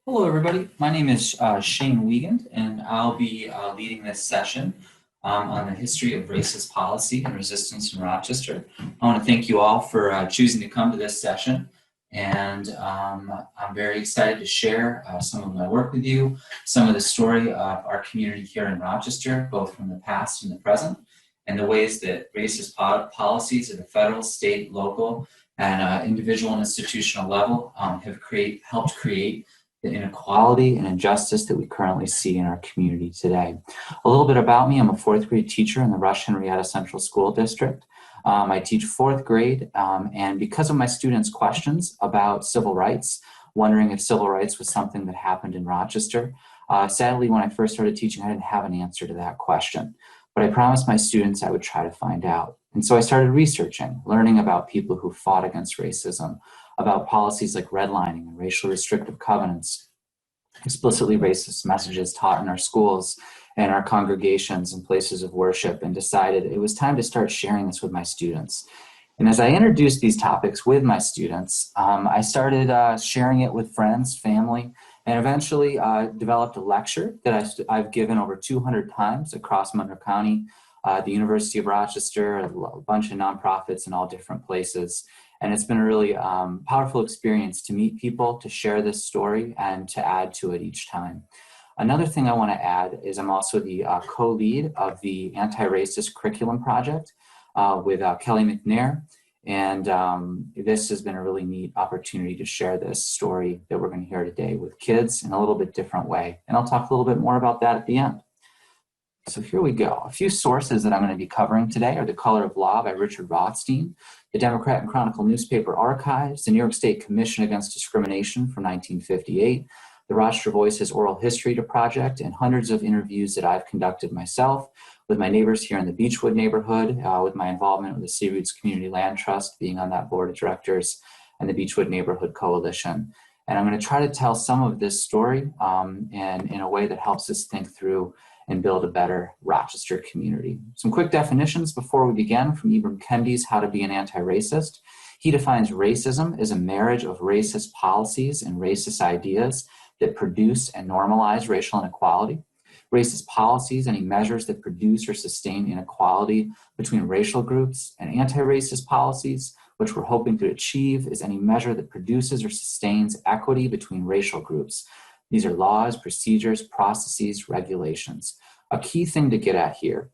Hello, everybody. My name is Shane Wiegand, and I'll be leading this session on the history of racist policy and resistance in Rochester. I want to thank you all for choosing to come to this session, and I'm very excited to share some of my work with you, some of the story of our community here in Rochester, both from the past and the present, and the ways that racist policies at the federal, state, local, and individual and institutional level have helped create the inequality and injustice that we currently see in our community today. A little bit about me: I'm a fourth grade teacher in the Rush Henrietta Central School District. I teach fourth grade, and because of my students' questions about civil rights, wondering if civil rights was something that happened in Rochester, sadly, when I first started teaching, I didn't have an answer to that question. But I promised my students I would try to find out. And so I started researching, learning about people who fought against racism, about policies like redlining and racial restrictive covenants, explicitly racist messages taught in our schools and our congregations and places of worship, and decided it was time to start sharing this with my students. And as I introduced these topics with my students, I started sharing it with friends, family, and eventually developed a lecture that I've given over 200 times across Monroe County, the University of Rochester, a bunch of nonprofits in all different places. And it's been a really powerful experience to meet people, to share this story, and to add to it each time. Another thing I want to add is I'm also the co-lead of the Anti-Racist Curriculum Project with Kelly McNair. And this has been a really neat opportunity to share this story that we're going to hear today with kids in a little bit different way. And I'll talk a little bit more about that at the end. So here we go. A few sources that I'm going to be covering today are The Color of Law by Richard Rothstein, the Democrat and Chronicle newspaper archives, the New York State Commission Against Discrimination from 1958, the Rochester Voice's Oral History Project, and hundreds of interviews that I've conducted myself with my neighbors here in the Beechwood neighborhood, with my involvement with the Sea Roots Community Land Trust, being on that board of directors, and the Beechwood Neighborhood Coalition. And I'm going to try to tell some of this story and in a way that helps us think through and build a better Rochester community. Some quick definitions before we begin from Ibram Kendi's How to Be an Anti-Racist. He defines racism as a marriage of racist policies and racist ideas that produce and normalize racial inequality. Racist policies, any measures that produce or sustain inequality between racial groups, and anti-racist policies, which we're hoping to achieve, is any measure that produces or sustains equity between racial groups. These are laws, procedures, processes, regulations. A key thing to get at here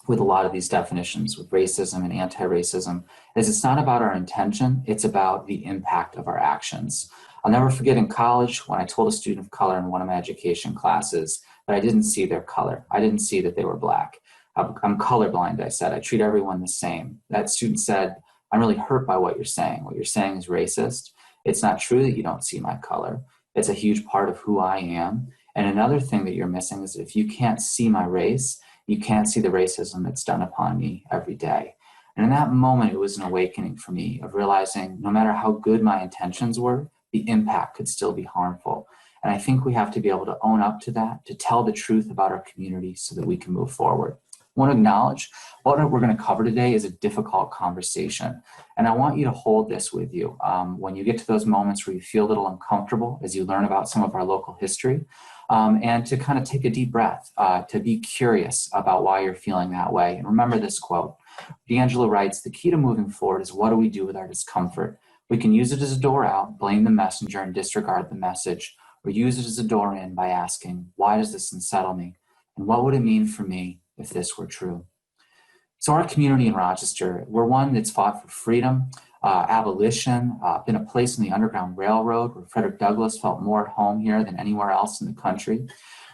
with a lot of these definitions with racism and anti-racism is it's not about our intention, it's about the impact of our actions. I'll never forget in college when I told a student of color in one of my education classes that I didn't see their color. I didn't see that they were Black. I'm colorblind, I said. I treat everyone the same. That student said, I'm really hurt by what you're saying. What you're saying is racist. It's not true that you don't see my color. It's a huge part of who I am. And another thing that you're missing is that if you can't see my race, you can't see the racism that's done upon me every day. And in that moment, it was an awakening for me of realizing no matter how good my intentions were, the impact could still be harmful. And I think we have to be able to own up to that, to tell the truth about our community so that we can move forward. I want to acknowledge what we're going to cover today is a difficult conversation. And I want you to hold this with you when you get to those moments where you feel a little uncomfortable as you learn about some of our local history, and to kind of take a deep breath, to be curious about why you're feeling that way. And remember this quote. D'Angelo writes, "The key to moving forward is what do we do with our discomfort? We can use it as a door out, blame the messenger, and disregard the message, or use it as a door in by asking, why does this unsettle me? And what would it mean for me if this were true?" So our community in Rochester, we're one that's fought for freedom, abolition, been a place in the Underground Railroad where Frederick Douglass felt more at home here than anywhere else in the country.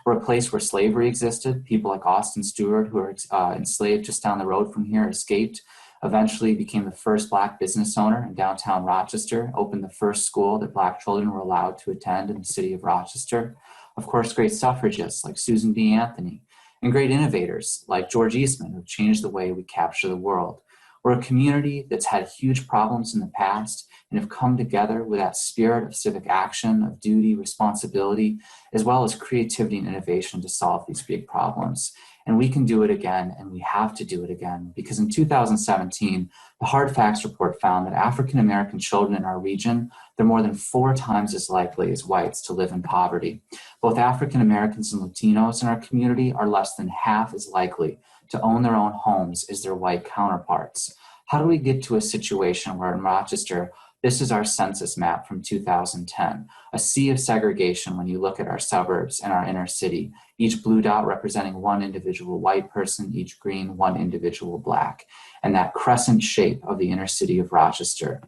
We're a place where slavery existed. People like Austin Stewart, who were enslaved just down the road from here, escaped, eventually became the first Black business owner in downtown Rochester, opened the first school that Black children were allowed to attend in the city of Rochester. Of course, great suffragists like Susan B. Anthony, and great innovators like George Eastman, who changed the way we capture the world. We're a community that's had huge problems in the past and have come together with that spirit of civic action, of duty, responsibility, as well as creativity and innovation to solve these big problems. And we can do it again, and we have to do it again, because in 2017, the Hard Facts Report found that African American children in our region, they're more than 4 times as likely as whites to live in poverty. Both African Americans and Latinos in our community are less than half as likely to own their own homes as their white counterparts. How do we get to a situation where in Rochester, this is our census map from 2010, a sea of segregation when you look at our suburbs and our inner city, each blue dot representing one individual white person, each green one individual black, and that crescent shape of the inner city of Rochester.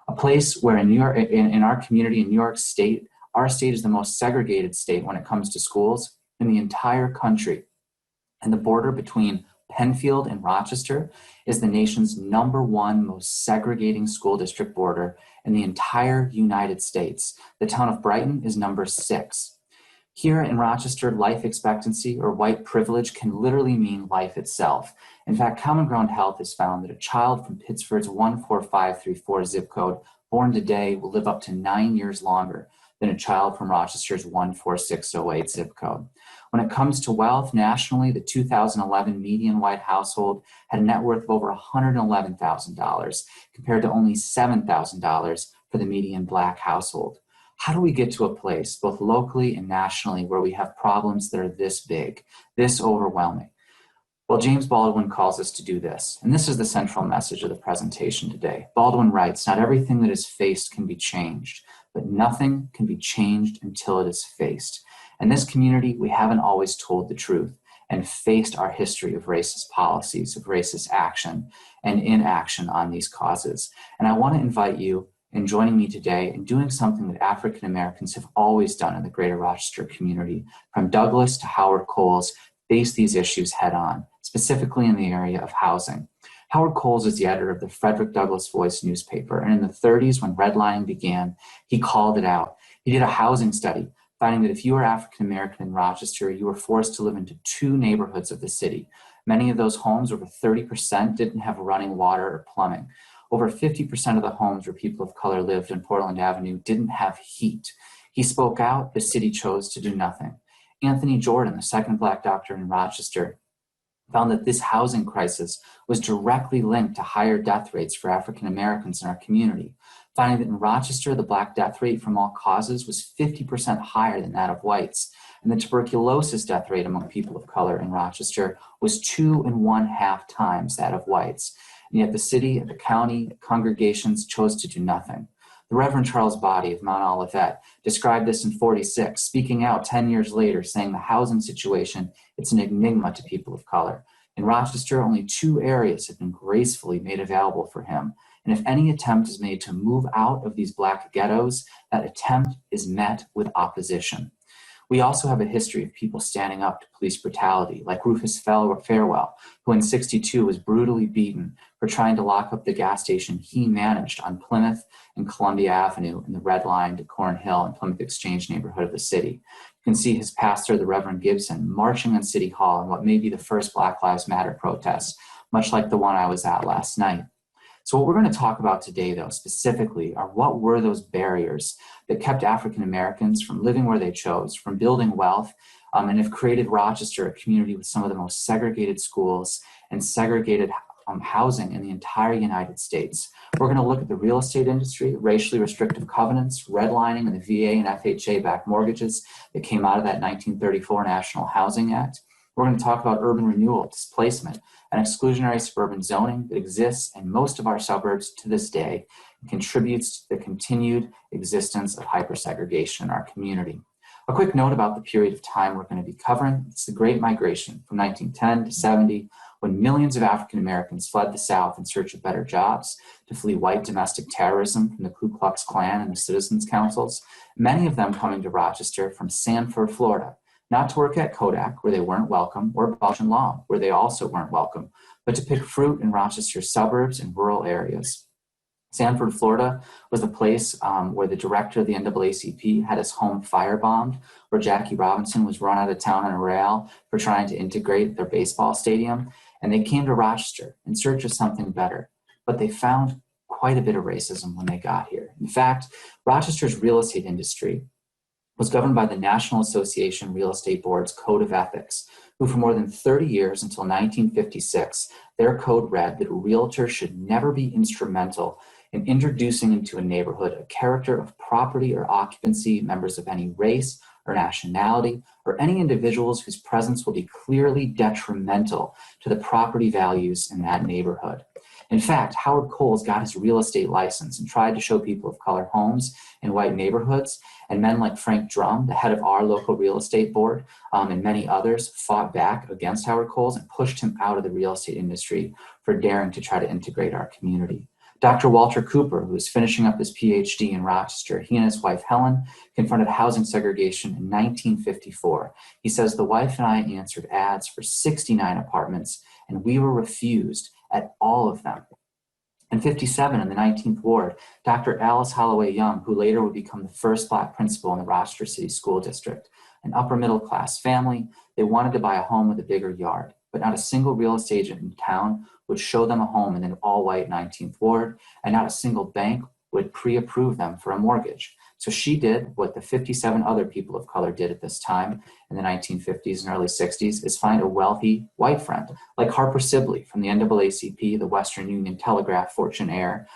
A place where in our community in New York State, our state is the most segregated state when it comes to schools in the entire country. And the border between Penfield and Rochester is the nation's #1 most segregating school district border in the entire United States. The town of Brighton is number 6. Here in Rochester, life expectancy or white privilege can literally mean life itself. In fact, Common Ground Health has found that a child from Pittsford's 14534 zip code born today will live up to 9 years longer than a child from Rochester's 14608 zip code. When it comes to wealth nationally, the 2011 median white household had a net worth of over $111,000 compared to only $7,000 for the median black household. How do we get to a place, both locally and nationally, where we have problems that are this big, this overwhelming? Well, James Baldwin calls us to do this, and this is the central message of the presentation today. Baldwin writes, "Not everything that is faced can be changed, but nothing can be changed until it is faced." In this community, we haven't always told the truth and faced our history of racist policies, of racist action and inaction on these causes. And I want to invite you in joining me today in doing something that African Americans have always done in the greater Rochester community, from Douglas to Howard Coles, face these issues head on, specifically in the area of housing. Howard Coles is the editor of the Frederick Douglass Voice newspaper, and in the 30s, when redlining began, he called it out. He did a housing study, finding that if you were African American in Rochester, you were forced to live into 2 neighborhoods of the city. Many of those homes, over 30%, didn't have running water or plumbing. Over 50% of the homes where people of color lived in Portland Avenue didn't have heat. He spoke out, the city chose to do nothing. Anthony Jordan, the second black doctor in Rochester, found that this housing crisis was directly linked to higher death rates for African Americans in our community, finding that in Rochester, the black death rate from all causes was 50% higher than that of whites, and the tuberculosis death rate among people of color in Rochester was 2.5 times that of whites. And yet the city, the county, congregations chose to do nothing. The Reverend Charles Body of Mount Olivet described this in 46, speaking out 10 years later, saying the housing situation, it's an enigma to people of color. In Rochester, only 2 areas have been gracefully made available for him. And if any attempt is made to move out of these black ghettos, that attempt is met with opposition. We also have a history of people standing up to police brutality, like Rufus Farewell, who in 62 was brutally beaten for trying to lock up the gas station he managed on Plymouth and Columbia Avenue in the Red Line to Cornhill and Plymouth Exchange neighborhood of the city. You can see his pastor, the Reverend Gibson, marching on City Hall in what may be the first Black Lives Matter protest, much like the one I was at last night. So what we're going to talk about today, though, specifically, are what were those barriers that kept African Americans from living where they chose, from building wealth, and have created Rochester a community with some of the most segregated schools and segregated housing in the entire United States. We're going to look at the real estate industry, racially restrictive covenants, redlining, and the VA and FHA-backed mortgages that came out of that 1934 National Housing Act. We're going to talk about urban renewal, displacement, and exclusionary suburban zoning that exists in most of our suburbs to this day and contributes to the continued existence of hypersegregation in our community. A quick note about the period of time we're going to be covering. It's the Great Migration from 1910 to 70, when millions of African Americans fled the South in search of better jobs, to flee white domestic terrorism from the Ku Klux Klan and the Citizens Councils, many of them coming to Rochester from Sanford, Florida, not to work at Kodak, where they weren't welcome, or Bausch and Lomb, where they also weren't welcome, but to pick fruit in Rochester's suburbs and rural areas. Sanford, Florida was the place where the director of the NAACP had his home firebombed, where Jackie Robinson was run out of town on a rail for trying to integrate their baseball stadium. And they came to Rochester in search of something better, but they found quite a bit of racism when they got here. In fact, Rochester's real estate industry was governed by the National Association Real Estate Board's Code of Ethics, who for more than 30 years until 1956, their code read that a realtor should never be instrumental in introducing into a neighborhood a character of property or occupancy, members of any race or nationality, or any individuals whose presence will be clearly detrimental to the property values in that neighborhood. In fact, Howard Coles got his real estate license and tried to show people of color homes in white neighborhoods, and men like Frank Drum, the head of our local real estate board, and many others fought back against Howard Coles and pushed him out of the real estate industry for daring to try to integrate our community. Dr. Walter Cooper, who was finishing up his PhD in Rochester, he and his wife Helen confronted housing segregation in 1954. He says, "The wife and I answered ads for 69 apartments, and we were refused at all of them." In 57, in the 19th Ward, Dr. Alice Holloway Young, who later would become the first Black principal in the Rochester City School District, an upper middle class family, they wanted to buy a home with a bigger yard, but not a single real estate agent in town would show them a home in an all-white 19th Ward, and not a single bank would pre-approve them for a mortgage. So she did what the 57 other people of color did at this time in the 1950s and early 60s, is find a wealthy white friend, like Harper Sibley from the NAACP, the Western Union Telegraph fortune heir,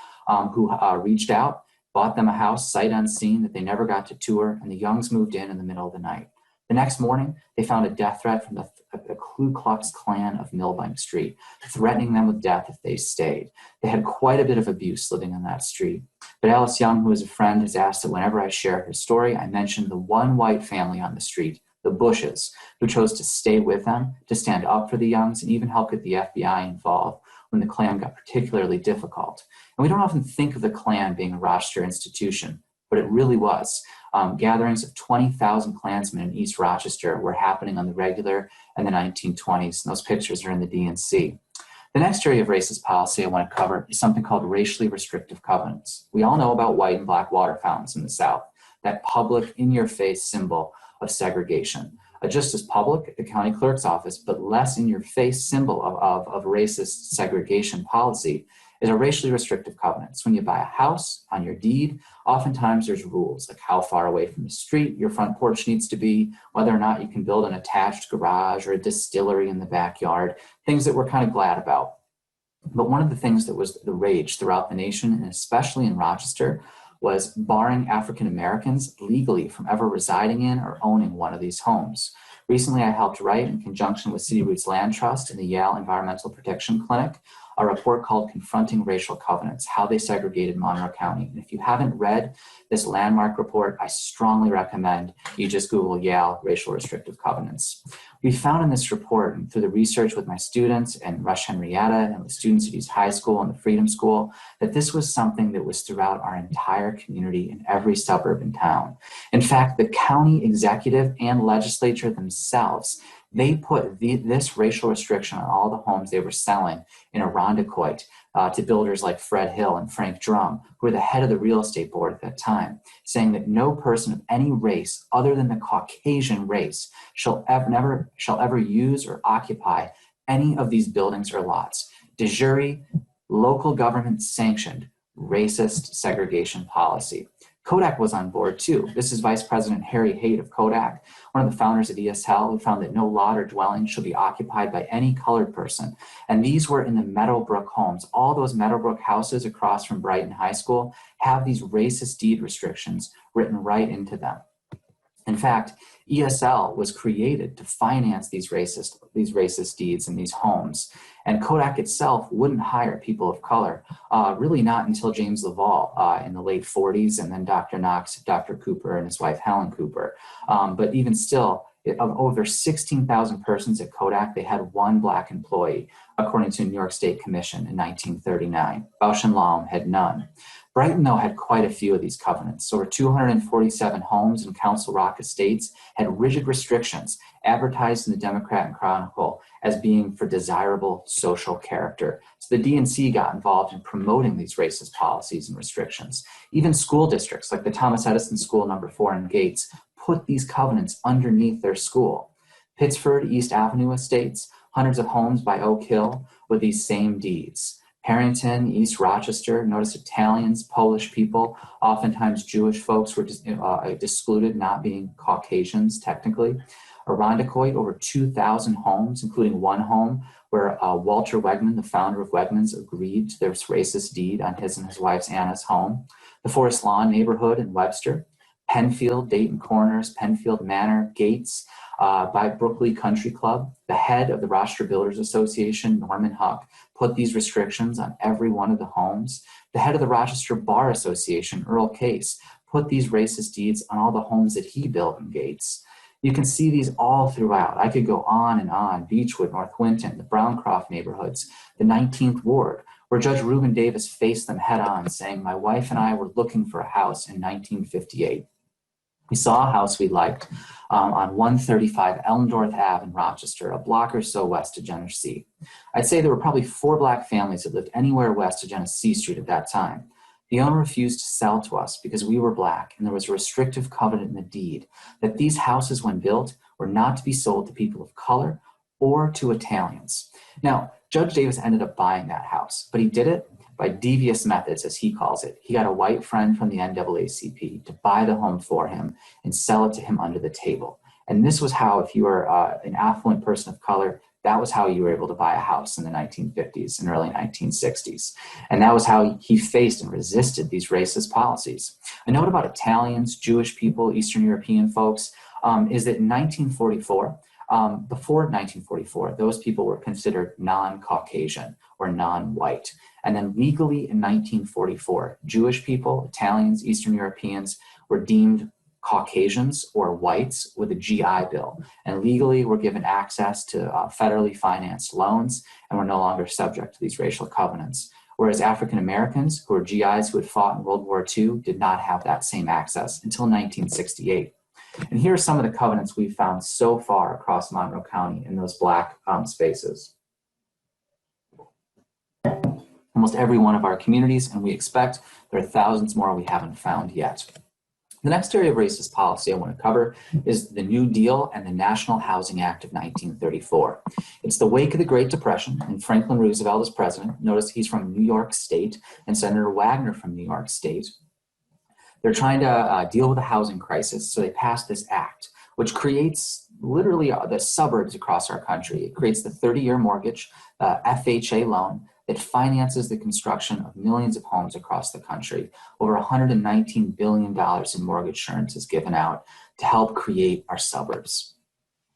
who reached out, bought them a house sight unseen that they never got to tour, and the Youngs moved in the middle of the night. The next morning, they found a death threat from the Ku Klux Klan of Millbank Street, threatening them with death if they stayed. They had quite a bit of abuse living on that street. But Alice Young, who is a friend, has asked that whenever I share her story, I mention the one white family on the street, the Bushes, who chose to stay with them, to stand up for the Youngs, and even help get the FBI involved when the Klan got particularly difficult. And we don't often think of the Klan being a Rochester institution, but it really was. Gatherings of 20,000 Klansmen in East Rochester were happening on the regular in the 1920s, and those pictures are in the DNC. The next area of racist policy I want to cover is something called racially restrictive covenants. We all know about white and black water fountains in the South, that public, in-your-face symbol of segregation. Just as public at the county clerk's office, but less in-your-face symbol of racist segregation policy is a racially restrictive covenant. So when you buy a house on your deed, oftentimes there's rules like how far away from the street your front porch needs to be, whether or not you can build an attached garage or a distillery in the backyard, things that we're kind of glad about. But one of the things that was the rage throughout the nation, and especially in Rochester, was barring African Americans legally from ever residing in or owning one of these homes. Recently, I helped write, in conjunction with City Roots Land Trust and the Yale Environmental Protection Clinic, a report called Confronting Racial Covenants, How They Segregated Monroe County. And if you haven't read this landmark report, I strongly recommend you just Google Yale Racial Restrictive Covenants. We found in this report, and through the research with my students and Rush Henrietta and with students at East High School and the Freedom School, that this was something that was throughout our entire community in every suburb and town. In fact, the county executive and legislature themselves, they put this racial restriction on all the homes they were selling in Irondequoit to builders like Fred Hill and Frank Drum, who were the head of the real estate board at that time, saying that no person of any race other than the Caucasian race shall ever use or occupy any of these buildings or lots. De jure, local government sanctioned racist segregation policy. Kodak was on board too. This is Vice President Harry Haight of Kodak, one of the founders of ESL, who found that no lot or dwelling should be occupied by any colored person. And these were in the Meadowbrook homes. All those Meadowbrook houses across from Brighton High School have these racist deed restrictions written right into them. In fact, ESL was created to finance these racist deeds in these homes. And Kodak itself wouldn't hire people of color, really not until James Laval in the late 40s, and then Dr. Knox, Dr. Cooper, and his wife Helen Cooper. But even still, of over 16,000 persons at Kodak, they had one Black employee, according to a New York State Commission in 1939. Bausch and Lomb had none. Brighton, though, had quite a few of these covenants. Over 247 homes in Council Rock estates had rigid restrictions advertised in the Democrat and Chronicle as being for desirable social character. So the DNC got involved in promoting these racist policies and restrictions. Even school districts like the Thomas Edison School No. 4 in Gates put these covenants underneath their school. Pittsford East Avenue estates, hundreds of homes by Oak Hill with these same deeds. Harrington, East Rochester, notice Italians, Polish people, oftentimes Jewish folks were excluded, not being Caucasians technically. Irondequoit, over 2,000 homes, including one home where Walter Wegman, the founder of Wegmans, agreed to this racist deed on his and his wife's Anna's home. The Forest Lawn neighborhood in Webster, Penfield, Dayton Corners, Penfield Manor, Gates, by Brooklyn Country Club. The head of the Rochester Builders Association, Norman Huck, put these restrictions on every one of the homes. The head of the Rochester Bar Association, Earl Case, put these racist deeds on all the homes that he built in Gates. You can see these all throughout. I could go on and on. Beechwood, North Winton, the Browncroft neighborhoods, the 19th Ward, where Judge Reuben Davis faced them head on, saying, my wife and I were looking for a house in 1958. We saw a house we liked on 135 Elmdorf Ave in Rochester, a block or so west of Genesee. I'd say there were probably 4 Black families that lived anywhere west of Genesee Street at that time. The owner refused to sell to us because we were Black, and there was a restrictive covenant in the deed that these houses, when built, were not to be sold to people of color or to Italians. Now, Judge Davis ended up buying that house, but he did it by devious methods, as he calls it. He got a white friend from the NAACP to buy the home for him and sell it to him under the table. And this was how, if you were an affluent person of color, that was how you were able to buy a house in the 1950s and early 1960s. And that was how he faced and resisted these racist policies. A note about Italians, Jewish people, Eastern European folks, is that in 1944, before 1944, those people were considered non-Caucasian or non-white. And then legally in 1944, Jewish people, Italians, Eastern Europeans were deemed Caucasians or whites with a GI Bill, and legally were given access to federally financed loans and were no longer subject to these racial covenants. Whereas African Americans, who were GIs who had fought in World War II, did not have that same access until 1968. And here are some of the covenants we've found so far across Monroe County in those Black spaces. Almost every one of our communities, and we expect there are thousands more we haven't found yet. The next area of racist policy I want to cover is the New Deal and the National Housing Act of 1934. It's the wake of the Great Depression, and Franklin Roosevelt is president. Notice he's from New York State, and Senator Wagner from New York State. They're trying to deal with a housing crisis, so they passed this act, which creates literally the suburbs across our country. It creates the 30-year mortgage, FHA loan, that finances the construction of millions of homes across the country. Over $119 billion in mortgage insurance is given out to help create our suburbs.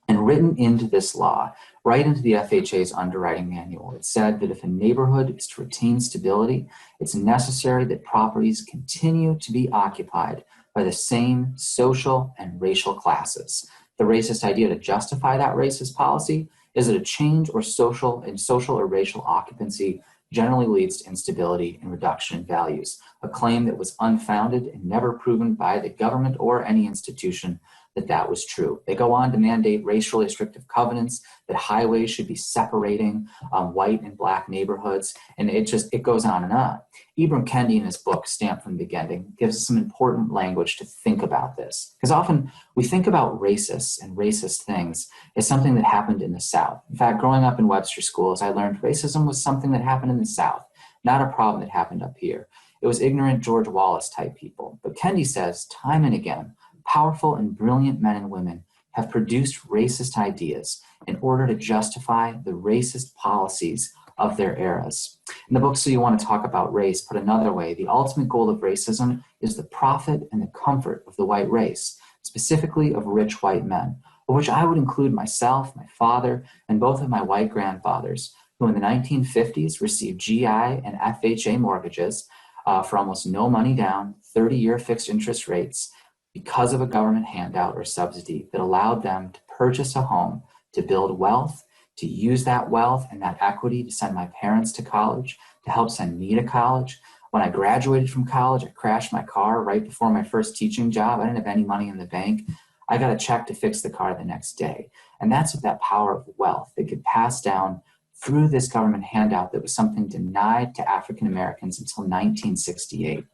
And written into this law, right into the FHA's underwriting manual, it said that if a neighborhood is to retain stability, it's necessary that properties continue to be occupied by the same social and racial classes. The racist idea to justify that racist policy is that a change or social or racial occupancy generally leads to instability and reduction in values, a claim that was unfounded and never proven by the government or any institution that was true. They go on to mandate racially restrictive covenants, that highways should be separating white and Black neighborhoods, and it goes on and on. Ibram Kendi, in his book, Stamped from the Beginning, gives us some important language to think about this. Because often we think about racists and racist things as something that happened in the South. In fact, growing up in Webster schools, I learned racism was something that happened in the South, not a problem that happened up here. It was ignorant George Wallace type people. But Kendi says, time and again, powerful and brilliant men and women have produced racist ideas in order to justify the racist policies of their eras. In the book, So You Want to Talk About Race, put another way, the ultimate goal of racism is the profit and the comfort of the white race, specifically of rich white men, of which I would include myself, my father, and both of my white grandfathers, who in the 1950s received GI and FHA mortgages for almost no money down, 30-year fixed interest rates, because of a government handout or subsidy that allowed them to purchase a home, to build wealth, to use that wealth and that equity to send my parents to college, to help send me to college. When I graduated from college, I crashed my car right before my first teaching job. I didn't have any money in the bank. I got a check to fix the car the next day. And that's what that power of wealth that could pass down through this government handout that was something denied to African Americans until 1968.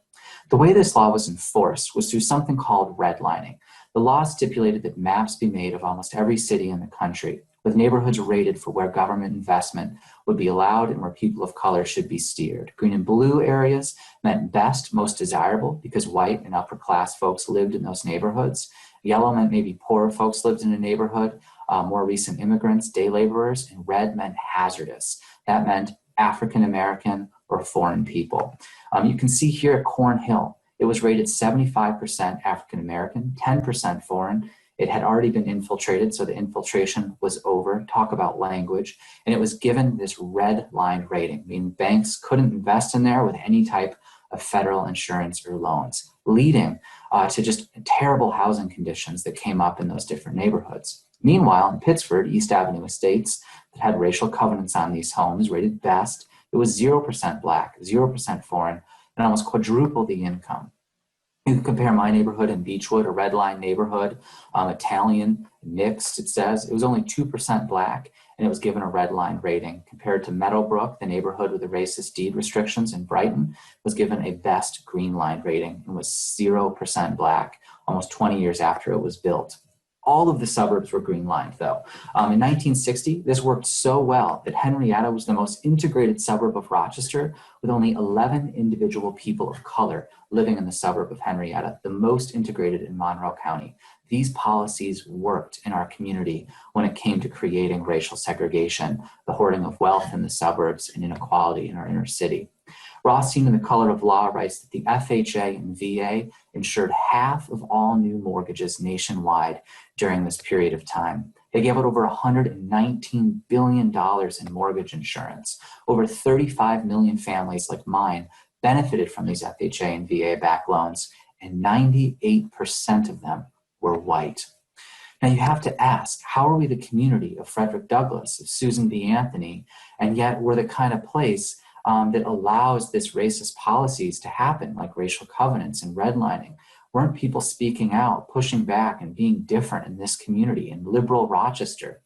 The way this law was enforced was through something called redlining. The law stipulated that maps be made of almost every city in the country. with neighborhoods rated for where government investment would be allowed and where people of color should be steered. Green and blue areas meant best, most desirable, because white and upper class folks lived in those neighborhoods. Yellow meant maybe poorer folks lived in a neighborhood, more recent immigrants, day laborers, and red meant hazardous. That meant African American or foreign people. You can see here at Cornhill, it was rated 75% African American, 10% foreign. It had already been infiltrated, so the infiltration was over. Talk about language. And it was given this red line rating, meaning banks couldn't invest in there with any type of federal insurance or loans, leading to just terrible housing conditions that came up in those different neighborhoods. Meanwhile, in Pittsford, East Avenue estates that had racial covenants on these homes rated best, it was 0% Black, 0% foreign, and almost quadruple the income. You can compare my neighborhood in Beechwood, a red line neighborhood, Italian, mixed, it says. It was only 2% Black, and it was given a red line rating. Compared to Meadowbrook, the neighborhood with the racist deed restrictions in Brighton, was given a best green line rating and was 0% Black, almost 20 years after it was built. All of the suburbs were green lined, though. In 1960, this worked so well that Henrietta was the most integrated suburb of Rochester, with only 11 individual people of color living in the suburb of Henrietta, the most integrated in Monroe County. These policies worked in our community when it came to creating racial segregation, the hoarding of wealth in the suburbs, and inequality in our inner city. Rothstein in The Color of Law writes that the FHA and VA insured half of all new mortgages nationwide during this period of time. They gave out over $119 billion in mortgage insurance. Over 35 million families like mine benefited from these FHA and VA-backed loans, and 98% of them were white. Now you have to ask, how are we the community of Frederick Douglass, of Susan B. Anthony, and yet we're the kind of place that allows this racist policies to happen, like racial covenants and redlining? Weren't people speaking out, pushing back, and being different in this community, in liberal Rochester?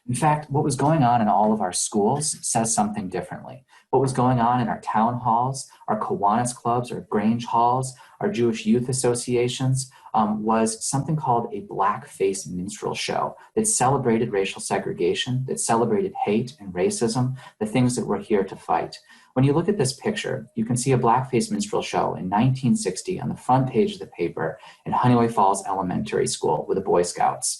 In fact, what was going on in all of our schools says something differently. What was going on in our town halls, our Kiwanis clubs, our Grange halls, our Jewish youth associations, was something called a blackface minstrel show that celebrated racial segregation, that celebrated hate and racism, the things that we're here to fight. When you look at this picture, you can see a blackface minstrel show in 1960 on the front page of the paper in Honeyway Falls Elementary School with the Boy Scouts.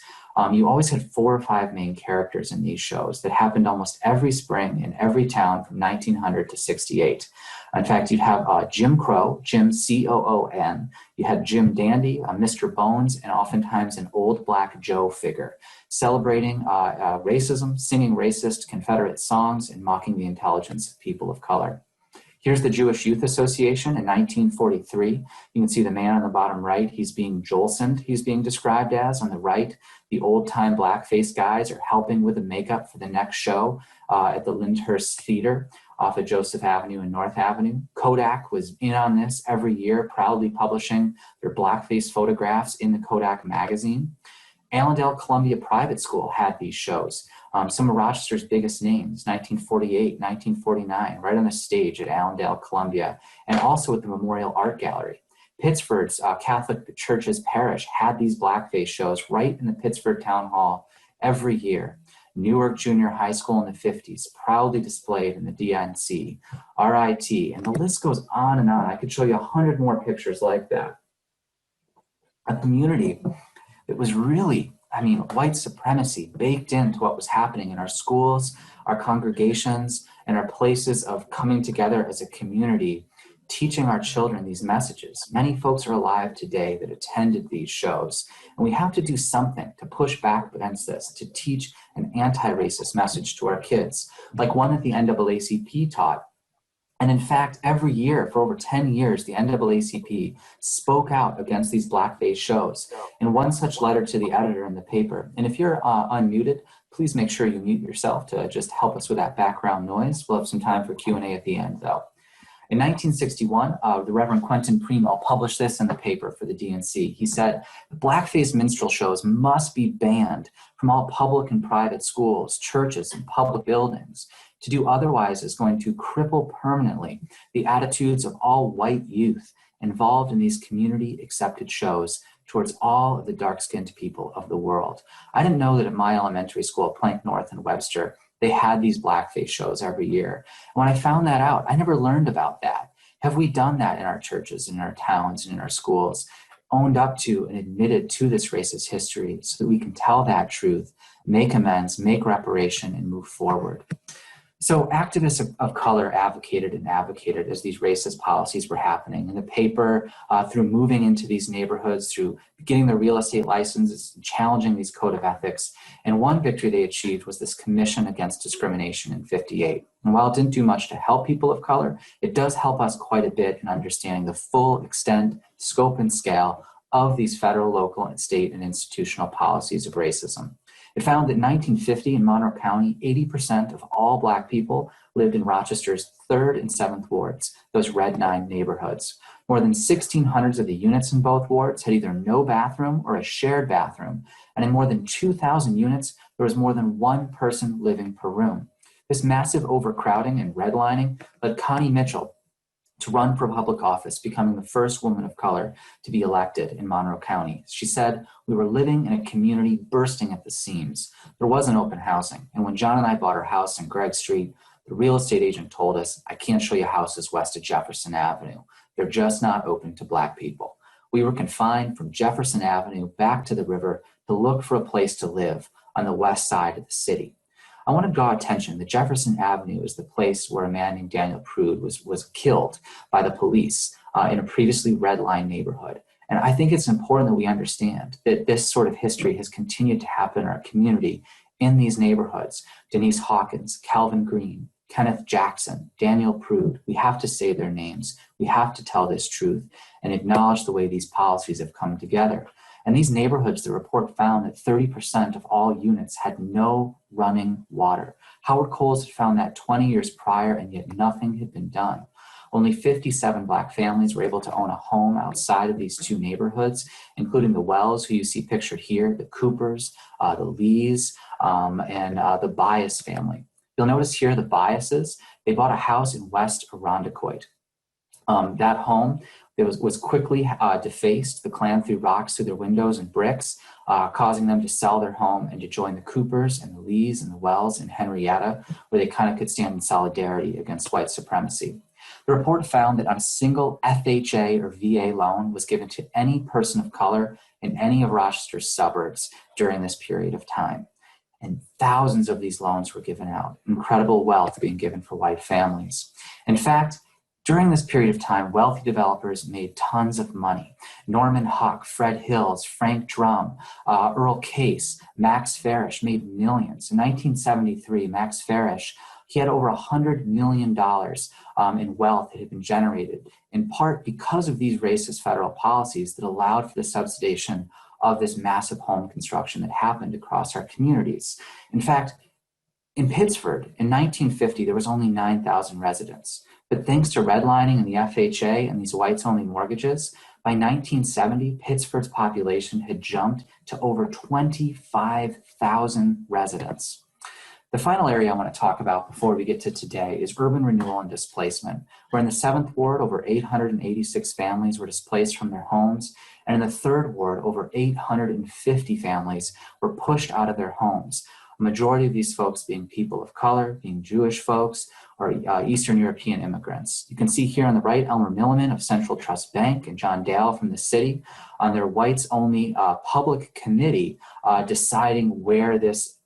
You always had 4 or 5 main characters in these shows that happened almost every spring in every town from 1900 to 68. In fact, you'd have Jim Crow, Jim C-O-O-N, you had Jim Dandy, Mr. Bones, and oftentimes an old black Joe figure, celebrating racism, singing racist Confederate songs, and mocking the intelligence of people of color. Here's the Jewish Youth Association in 1943. You can see the man on the bottom right, he's being Jolsoned, he's being described as. On the right, the old-time blackface guys are helping with the makeup for the next show at the Lyndhurst Theater off of Joseph Avenue and North Avenue. Kodak was in on this every year, proudly publishing their blackface photographs in the Kodak magazine. Allendale Columbia Private School had these shows. Some of Rochester's biggest names, 1948, 1949, right on the stage at Allendale Columbia, and also at the Memorial Art Gallery. Pittsford's Catholic Church's parish had these blackface shows right in the Pittsford Town Hall every year. Newark Junior High School in the 50s, proudly displayed in the DNC, RIT, and the list goes on and on. I could show you 100 more pictures like that. A community that was really, white supremacy baked into what was happening in our schools, our congregations, and our places of coming together as a community, teaching our children these messages. Many folks are alive today that attended these shows, and we have to do something to push back against this, to teach an anti-racist message to our kids, like one that the NAACP taught. And in fact, every year for over 10 years, the NAACP spoke out against these blackface shows in one such letter to the editor in the paper. And if you're unmuted, please make sure you mute yourself to just help us with that background noise. We'll have some time for Q&A at the end, though. In 1961, the Reverend Quentin Primo published this in the paper for the DNC. He said, blackface minstrel shows must be banned from all public and private schools, churches, and public buildings. To do otherwise is going to cripple permanently the attitudes of all white youth involved in these community-accepted shows towards all of the dark-skinned people of the world. I didn't know that at my elementary school, Plank North in Webster, they had these blackface shows every year. And when I found that out, I never learned about that. Have we done that in our churches, in our towns, and in our schools? Owned up to and admitted to this racist history so that we can tell that truth, make amends, make reparation, and move forward. So activists of color advocated as these racist policies were happening in the paper, through moving into these neighborhoods, through getting their real estate licenses, challenging these code of ethics. And one victory they achieved was this Commission Against Discrimination in '58. And while it didn't do much to help people of color, it does help us quite a bit in understanding the full extent, scope, and scale of these federal, local, and state and institutional policies of racism. It found that in 1950 in Monroe County, 80% of all Black people lived in Rochester's 3rd and 7th wards, those Redlining neighborhoods. More than 1,600 of the units in both wards had either no bathroom or a shared bathroom. And in more than 2,000 units, there was more than one person living per room. This massive overcrowding and redlining led Connie Mitchell to run for public office, becoming the first woman of color to be elected in Monroe County. She said, "We were living in a community bursting at the seams. There wasn't open housing. And when John and I bought our house in Gregg Street, the real estate agent told us, I can't show you houses west of Jefferson Avenue. They're just not open to Black people. We were confined from Jefferson Avenue back to the river to look for a place to live on the west side of the city." I want to draw attention that Jefferson Avenue is the place where a man named Daniel Prude was killed by the police in a previously redlined neighborhood. And I think it's important that we understand that this sort of history has continued to happen in our community in these neighborhoods. Denise Hawkins, Calvin Green, Kenneth Jackson, Daniel Prude, we have to say their names. We have to tell this truth and acknowledge the way these policies have come together. And these neighborhoods, the report found that 30% of all units had no running water. Howard Coles had found that 20 years prior, and yet nothing had been done. Only 57 Black families were able to own a home outside of these two neighborhoods, including the Wells, who you see pictured here, the Coopers, the Lees, and the Bias family. You'll notice here the Biases, they bought a house in West Irondequoit. That home, it was quickly defaced. The Klan threw rocks through their windows and bricks, causing them to sell their home and to join the Coopers and the Lees and the Wells in Henrietta, where they kind of could stand in solidarity against white supremacy. The report found that not a single FHA or VA loan was given to any person of color in any of Rochester's suburbs during this period of time. And thousands of these loans were given out, incredible wealth being given for white families. In fact, during this period of time, wealthy developers made tons of money. Norman Huck, Fred Hills, Frank Drum, Earl Case, Max Farish made millions. In 1973, Max Farish, he had over $100 million in wealth that had been generated, in part because of these racist federal policies that allowed for the subsidization of this massive home construction that happened across our communities. In fact, in Pittsford, in 1950, there was only 9,000 residents. But thanks to redlining and the FHA and these whites-only mortgages, by 1970, Pittsford's population had jumped to over 25,000 residents. The final area I want to talk about before we get to today is urban renewal and displacement, where in the 7th Ward, over 886 families were displaced from their homes, and in the 3rd Ward, over 850 families were pushed out of their homes. A majority of these folks being people of color, being Jewish folks, or Eastern European immigrants. You can see here on the right, Elmer Milliman of Central Trust Bank and John Dale from the city on their whites-only public committee deciding where this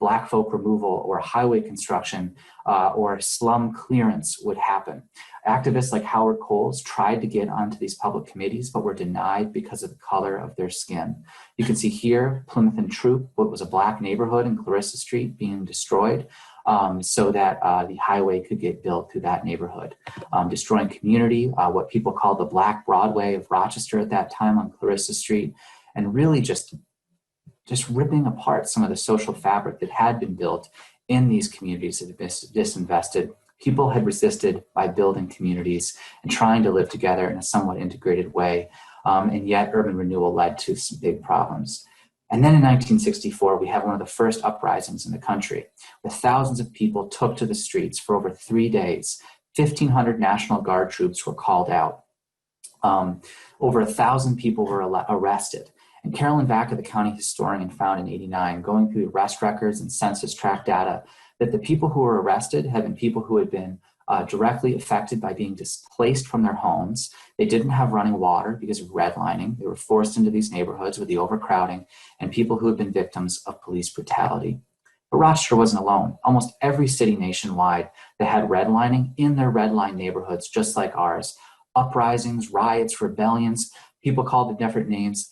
Black folk removal or highway construction or slum clearance would happen. Activists like Howard Coles tried to get onto these public committees, but were denied because of the color of their skin. You can see here, Plymouth and Troop, what was a Black neighborhood in Clarissa Street being destroyed so that the highway could get built through that neighborhood. Destroying community, what people called the Black Broadway of Rochester at that time on Clarissa Street, and really just ripping apart some of the social fabric that had been built in these communities that had been disinvested. People had resisted by building communities and trying to live together in a somewhat integrated way, and yet urban renewal led to some big problems. And then in 1964, we have one of the first uprisings in the country, where thousands of people took to the streets for over 3 days. 1,500 National Guard troops were called out. Over 1,000 people were arrested. And Carolyn Vaca, the county historian, found in '89, going through arrest records and census tract data, that the people who were arrested had been people who had been directly affected by being displaced from their homes. They didn't have running water because of redlining. They were forced into these neighborhoods with the overcrowding, and people who had been victims of police brutality. But Rochester wasn't alone. Almost every city nationwide that had redlining in their redline neighborhoods, just like ours, uprisings, riots, rebellions, people called it different names,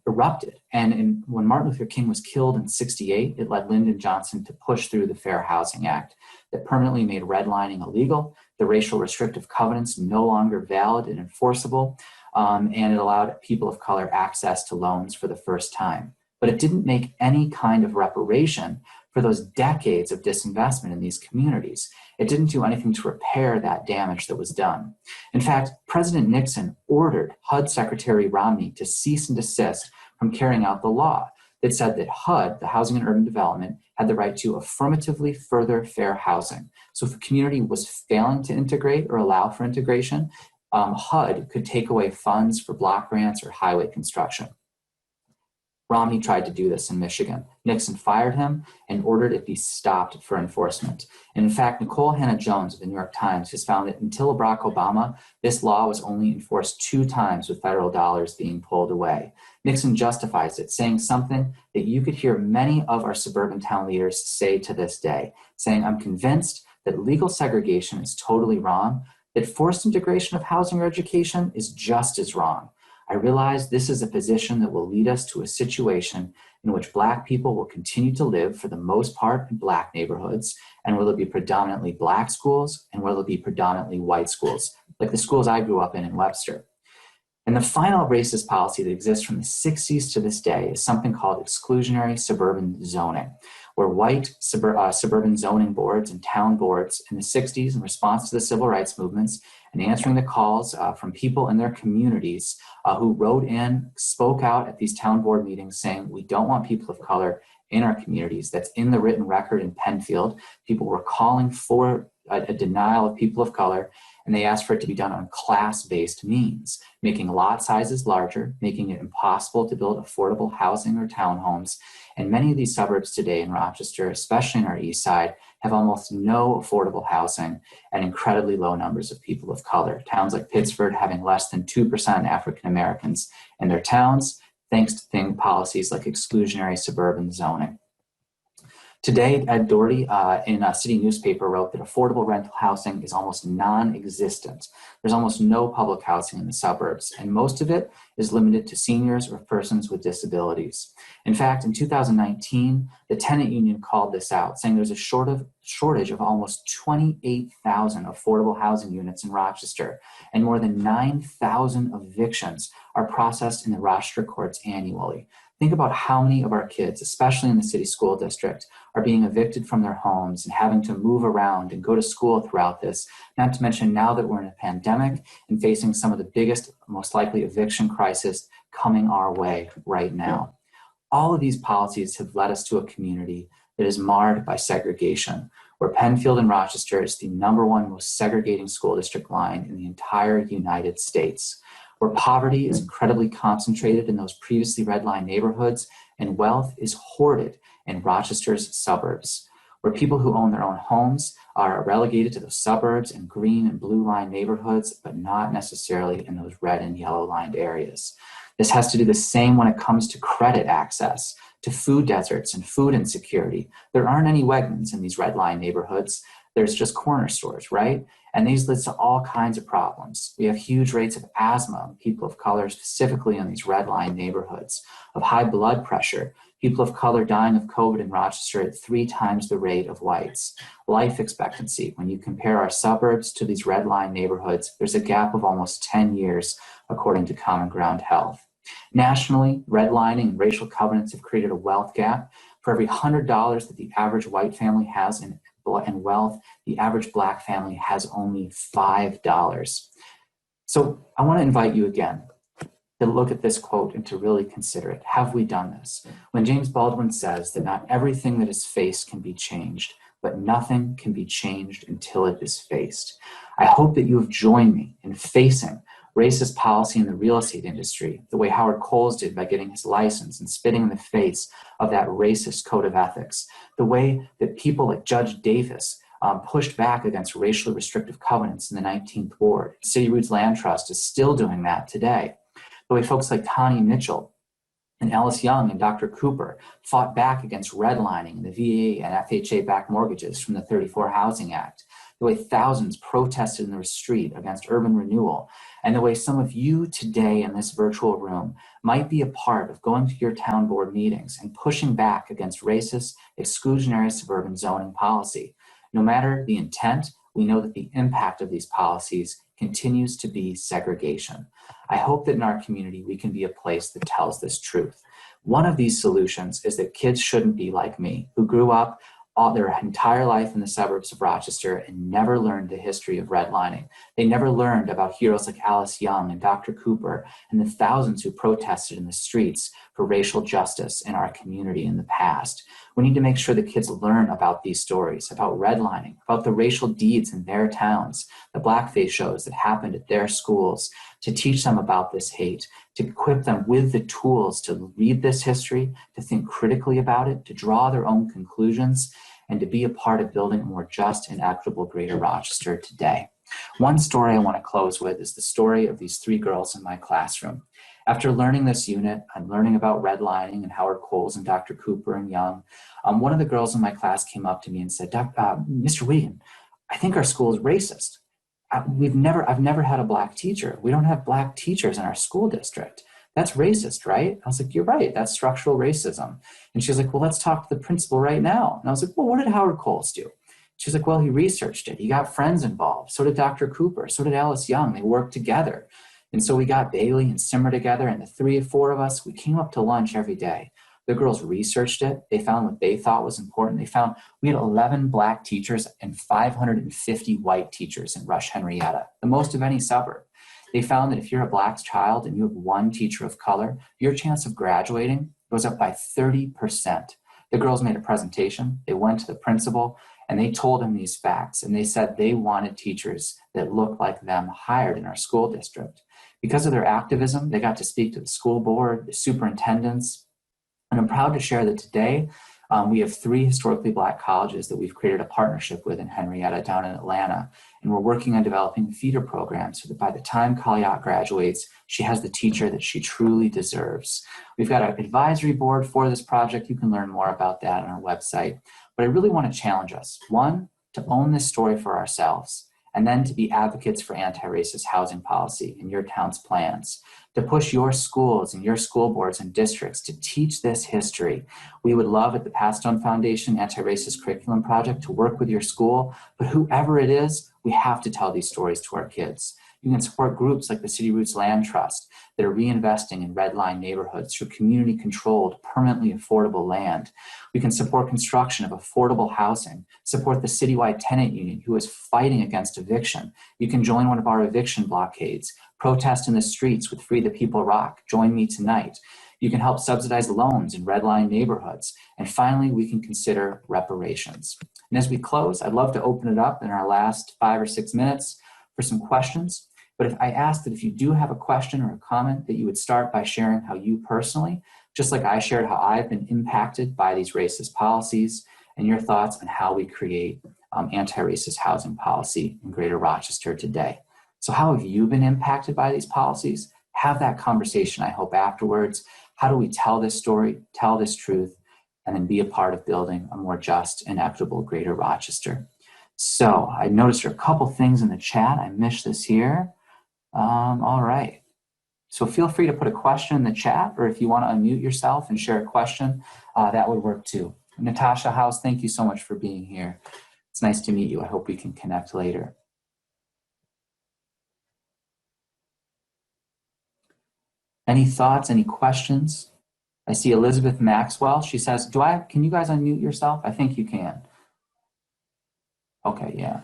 erupted. And when Martin Luther King was killed in '68, it led Lyndon Johnson to push through the Fair Housing Act that permanently made redlining illegal, the racial restrictive covenants no longer valid and enforceable, and it allowed people of color access to loans for the first time. But it didn't make any kind of reparation for those decades of disinvestment in these communities. It didn't do anything to repair that damage that was done. In fact, President Nixon ordered HUD Secretary Romney to cease and desist from carrying out the law that said that HUD, the Housing and Urban Development, had the right to affirmatively further fair housing. So if a community was failing to integrate or allow for integration, HUD could take away funds for block grants or highway construction. Romney tried to do this in Michigan. Nixon fired him and ordered it be stopped for enforcement. And in fact, Nicole Hannah-Jones of the New York Times has found that until Barack Obama, this law was only enforced 2 times with federal dollars being pulled away. Nixon justifies it, saying something that you could hear many of our suburban town leaders say to this day, saying, "I'm convinced that legal segregation is totally wrong, that forced integration of housing or education is just as wrong. I realize this is a position that will lead us to a situation in which Black people will continue to live for the most part in Black neighborhoods, and where there'll be predominantly Black schools and where there'll be predominantly white schools, like the schools I grew up in Webster." And the final racist policy that exists from the '60s to this day is something called exclusionary suburban zoning, where white suburban zoning boards and town boards in the '60s, in response to the civil rights movements and answering the calls from people in their communities who wrote in, spoke out at these town board meetings saying, we don't want people of color in our communities. That's in the written record in Penfield. People were calling for a denial of people of color, and they asked for it to be done on class-based means, making lot sizes larger, making it impossible to build affordable housing or townhomes. And many of these suburbs today in Rochester, especially in our east side, have almost no affordable housing and incredibly low numbers of people of color. Towns like Pittsford having less than 2% African Americans in their towns, thanks to policies like exclusionary suburban zoning. Today, Ed Doherty in a city newspaper wrote that affordable rental housing is almost non-existent. There's almost no public housing in the suburbs, and most of it is limited to seniors or persons with disabilities. In fact, in 2019, the tenant union called this out, saying there's a shortage of almost 28,000 affordable housing units in Rochester, and more than 9,000 evictions are processed in the Rochester courts annually. Think about how many of our kids, especially in the city school district, are being evicted from their homes and having to move around and go to school throughout this, not to mention now that we're in a pandemic and facing some of the biggest, most likely eviction crisis coming our way right now. All of these policies have led us to a community that is marred by segregation, where Penfield and Rochester is the #1 most segregating school district line in the entire United States, where poverty is incredibly concentrated in those previously redlined neighborhoods and wealth is hoarded in Rochester's suburbs, where people who own their own homes are relegated to those suburbs and green and blue line neighborhoods, but not necessarily in those red and yellow lined areas. This has to do the same when it comes to credit access, to food deserts and food insecurity. There aren't any Wegmans in these red line neighborhoods. There's just corner stores, right? And these lead to all kinds of problems. We have huge rates of asthma in people of color, specifically in these red line neighborhoods, of high blood pressure, people of color dying of COVID in Rochester at 3 times the rate of whites. Life expectancy, when you compare our suburbs to these red line neighborhoods, there's a gap of almost 10 years, according to Common Ground Health. Nationally, redlining and racial covenants have created a wealth gap. For every $100 that the average white family has in wealth, the average Black family has only $5. So I want to invite you again to look at this quote and to really consider it. Have we done this? When James Baldwin says that not everything that is faced can be changed, but nothing can be changed until it is faced. I hope that you have joined me in facing racist policy in the real estate industry, the way Howard Coles did by getting his license and spitting in the face of that racist code of ethics, the way that people like Judge Davis pushed back against racially restrictive covenants in the 19th Ward. City Roots Land Trust is still doing that today. The way folks like Connie Mitchell and Alice Young and Dr. Cooper fought back against redlining and the VA and FHA-backed mortgages from the 34 Housing Act, the way thousands protested in the street against urban renewal, and the way some of you today in this virtual room might be a part of going to your town board meetings and pushing back against racist, exclusionary suburban zoning policy. No matter the intent, we know that the impact of these policies continues to be segregation. I hope that in our community, we can be a place that tells this truth. One of these solutions is that kids shouldn't be like me, who grew up all their entire life in the suburbs of Rochester and never learned the history of redlining. They never learned about heroes like Alice Young and Dr. Cooper and the thousands who protested in the streets for racial justice in our community in the past. We need to make sure that kids learn about these stories, about redlining, about the racial deeds in their towns, the blackface shows that happened at their schools, to teach them about this hate, to equip them with the tools to read this history, to think critically about it, to draw their own conclusions, and to be a part of building a more just and equitable Greater Rochester today. One story I want to close with is the story of these three girls in my classroom. After learning this unit, I'm learning about redlining and Howard Coles and Dr. Cooper and Young. One of the girls in my class came up to me and said, Mr. Wiegand, I think our school is racist. I've never had a black teacher. We don't have black teachers in our school district. That's racist, right? I was like, you're right. That's structural racism. And she was like, well, let's talk to the principal right now. And I was like, well, what did Howard Coles do? She's like, well, he researched it. He got friends involved. So did Dr. Cooper. So did Alice Young. They worked together. And so we got Bailey and Simmer together, and the 3 or 4 of us, we came up to lunch every day. The girls researched it. They found what they thought was important. They found we had 11 black teachers and 550 white teachers in Rush Henrietta, the most of any suburb. They found that if you're a black child and you have 1 teacher of color, your chance of graduating goes up by 30%. The girls made a presentation. They went to the principal and they told him these facts. And they said they wanted teachers that looked like them hired in our school district. Because of their activism, they got to speak to the school board, the superintendents. And I'm proud to share that today we have 3 historically black colleges that we've created a partnership with in Henrietta down in Atlanta. And we're working on developing a feeder program so that by the time Kaliat graduates, she has the teacher that she truly deserves. We've got an advisory board for this project. You can learn more about that on our website. But I really want to challenge us. 1, to own this story for ourselves, and then to be advocates for anti-racist housing policy in your town's plans, to push your schools and your school boards and districts to teach this history. We would love at the Pastone Foundation Anti-Racist Curriculum Project to work with your school, but whoever it is, we have to tell these stories to our kids. You can support groups like the City Roots Land Trust that are reinvesting in redline neighborhoods through community-controlled, permanently affordable land. We can support construction of affordable housing, support the citywide tenant union who is fighting against eviction. You can join one of our eviction blockades, protest in the streets with Free the People Rock, join me tonight. You can help subsidize loans in redline neighborhoods. And finally, we can consider reparations. And as we close, I'd love to open it up in our last 5 or 6 minutes for some questions. But if I ask that if you do have a question or a comment, that you would start by sharing how you personally, just like I shared how I've been impacted by these racist policies, and your thoughts on how we create anti-racist housing policy in Greater Rochester today. So how have you been impacted by these policies? Have that conversation, I hope, afterwards. How do we tell this story, tell this truth, and then be a part of building a more just and equitable Greater Rochester? So I noticed there are a couple things in the chat. I missed this here. All right. So feel free to put a question in the chat, or if you want to unmute yourself and share a question, that would work too. Natasha House, thank you so much for being here. It's nice to meet you. I hope we can connect later. Any thoughts, any questions? I see Elizabeth Maxwell. She says, can you guys unmute yourself? I think you can. Okay, yeah.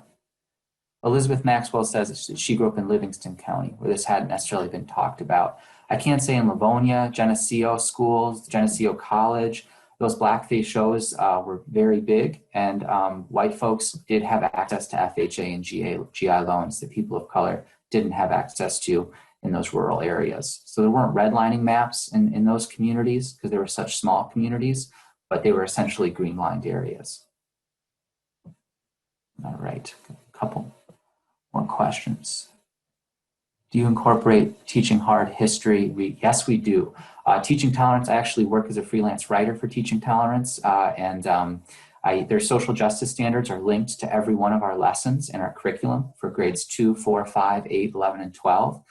Elizabeth Maxwell says that she grew up in Livingston County, where this hadn't necessarily been talked about. I can't say in Livonia, Geneseo schools, Geneseo College, those blackface shows were very big, and white folks did have access to FHA and GI loans that people of color didn't have access to in those rural areas. So there weren't redlining maps in those communities because they were such small communities, but they were essentially green-lined areas. All right, a couple more questions. Do you incorporate teaching hard history? Yes, we do. Teaching Tolerance, I actually work as a freelance writer for Teaching Tolerance, their social justice standards are linked to every one of our lessons in our curriculum for grades 2, 4, 5, 8, 11, and 12.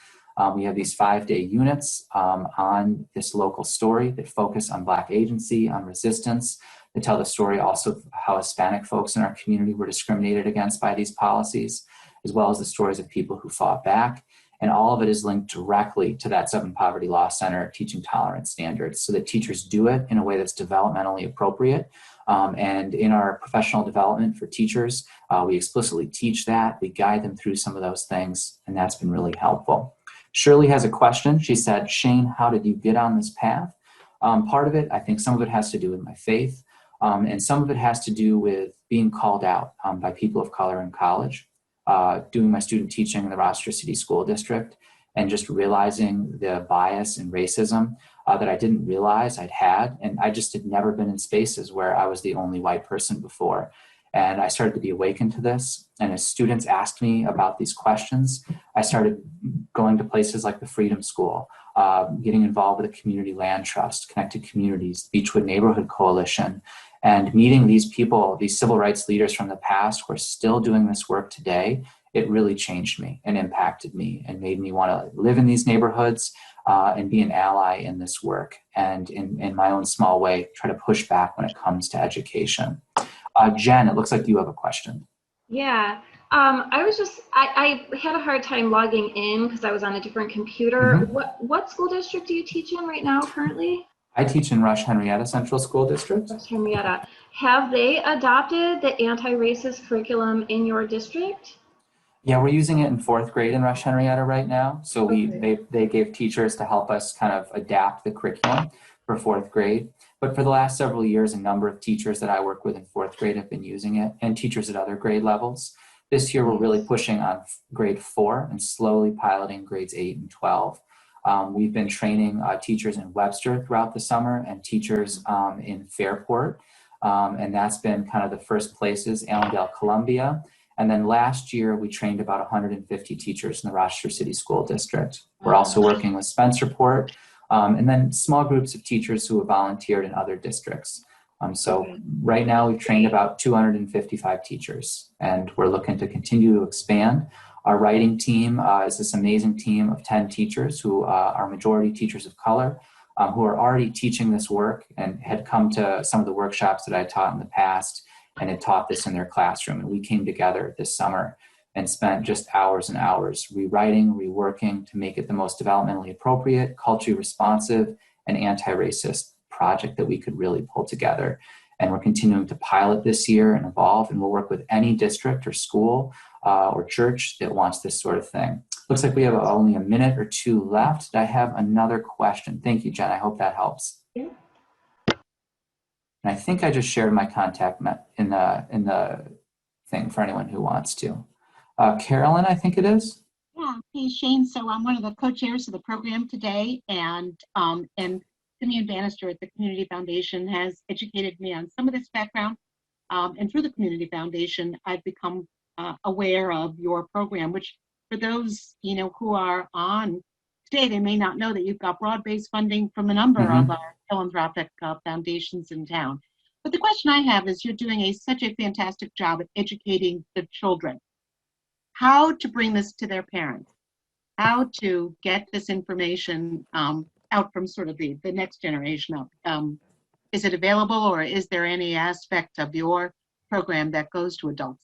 We have these 5-day units on this local story that focus on Black agency, on resistance, that tell the story also of how Hispanic folks in our community were discriminated against by these policies, as well as the stories of people who fought back. And all of it is linked directly to that Southern Poverty Law Center Teaching Tolerance standards so that teachers do it in a way that's developmentally appropriate. And in our professional development for teachers, we explicitly teach that. We guide them through some of those things, and that's been really helpful. Shirley has a question. She said, Shane, how did you get on this path? Part of it, I think some of it has to do with my faith, and some of it has to do with being called out by people of color in college. Doing my student teaching in the Rochester City School District and just realizing the bias and racism that I didn't realize I'd had. And I just had never been in spaces where I was the only white person before. And I started to be awakened to this. And as students asked me about these questions, I started going to places like the Freedom School, getting involved with the Community Land Trust, Connected Communities, Beechwood Neighborhood Coalition, and meeting these people, these civil rights leaders from the past who are still doing this work today. It really changed me and impacted me and made me want to live in these neighborhoods and be an ally in this work. And in my own small way, try to push back when it comes to education. Jen, it looks like you have a question. Yeah, I had a hard time logging in because I was on a different computer. Mm-hmm. What school district do you teach in right now currently? I teach in Rush Henrietta Central School District. Rush Henrietta. Have they adopted the anti-racist curriculum in your district? Yeah, we're using it in 4th grade in Rush Henrietta right now. So they gave teachers to help us kind of adapt the curriculum for 4th grade. But for the last several years, a number of teachers that I work with in 4th grade have been using it, and teachers at other grade levels. This year, we're really pushing on grade 4 and slowly piloting grades 8 and 12. We've been training teachers in Webster throughout the summer and teachers in Fairport. And that's been kind of the first places, Allendale, Columbia. And then last year, we trained about 150 teachers in the Rochester City School District. We're also working with Spencerport, and then small groups of teachers who have volunteered in other districts. So right now, we've trained about 255 teachers, and we're looking to continue to expand. Our writing team is this amazing team of 10 teachers who are majority teachers of color, who are already teaching this work and had come to some of the workshops that I taught in the past and had taught this in their classroom. And we came together this summer and spent just hours and hours rewriting, reworking to make it the most developmentally appropriate, culturally responsive, and anti-racist project that we could really pull together. And we're continuing to pilot this year and evolve, and we'll work with any district or school or church that wants this sort of thing. Looks like we have only a minute or two left. I have another question. Thank you, Jen. I hope that helps. Yeah. And I think I just shared my contact in the thing for anyone who wants to. Carolyn, I think it is. Yeah, hey Shane. So I'm one of the co-chairs of the program today, and Simeon Bannister at the Community Foundation has educated me on some of this background. And through the Community Foundation, I've become aware of your program, which for those who are on today, they may not know that you've got broad-based funding from a number of our philanthropic foundations in town. But the question I have is, you're doing such a fantastic job at educating the children. How to bring this to their parents? How to get this information out from sort of the next generation up? Is it available, or is there any aspect of your program that goes to adults?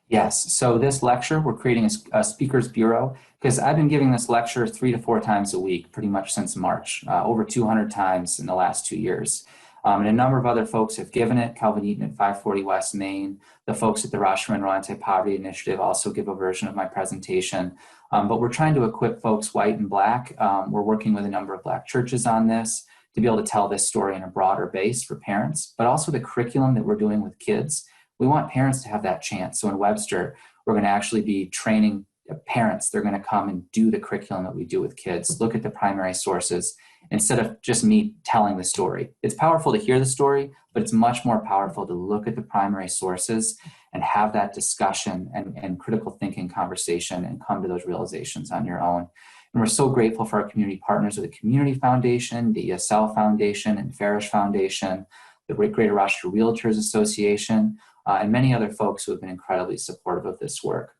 Yes, so this lecture, we're creating a speakers bureau, because I've been giving this lecture 3 to 4 times a week, pretty much since March, over 200 times in the last 2 years. And a number of other folks have given it. Calvin Eaton at 540 West Main, the folks at the Rochester Monroe Anti-Poverty Initiative also give a version of my presentation. But we're trying to equip folks white and black. We're working with a number of black churches on this to be able to tell this story in a broader base for parents, but also the curriculum that we're doing with kids. We want parents to have that chance. So in Webster, we're going to actually be training parents, they're going to come and do the curriculum that we do with kids, look at the primary sources instead of just me telling the story. It's powerful to hear the story, but it's much more powerful to look at the primary sources and have that discussion and critical thinking conversation and come to those realizations on your own. And we're so grateful for our community partners with the Community Foundation, the ESL Foundation, and Farish Foundation, the Greater Rochester Realtors Association, and many other folks who have been incredibly supportive of this work.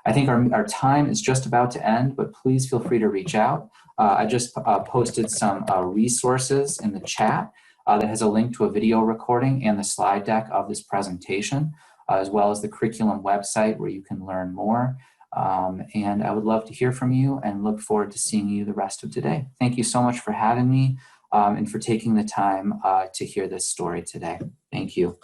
I think our time is just about to end, but please feel free to reach out. I just posted some resources in the chat that has a link to a video recording and the slide deck of this presentation, as well as the curriculum website where you can learn more. And I would love to hear from you and look forward to seeing you the rest of today. Thank you so much for having me and for taking the time to hear this story today. Thank you.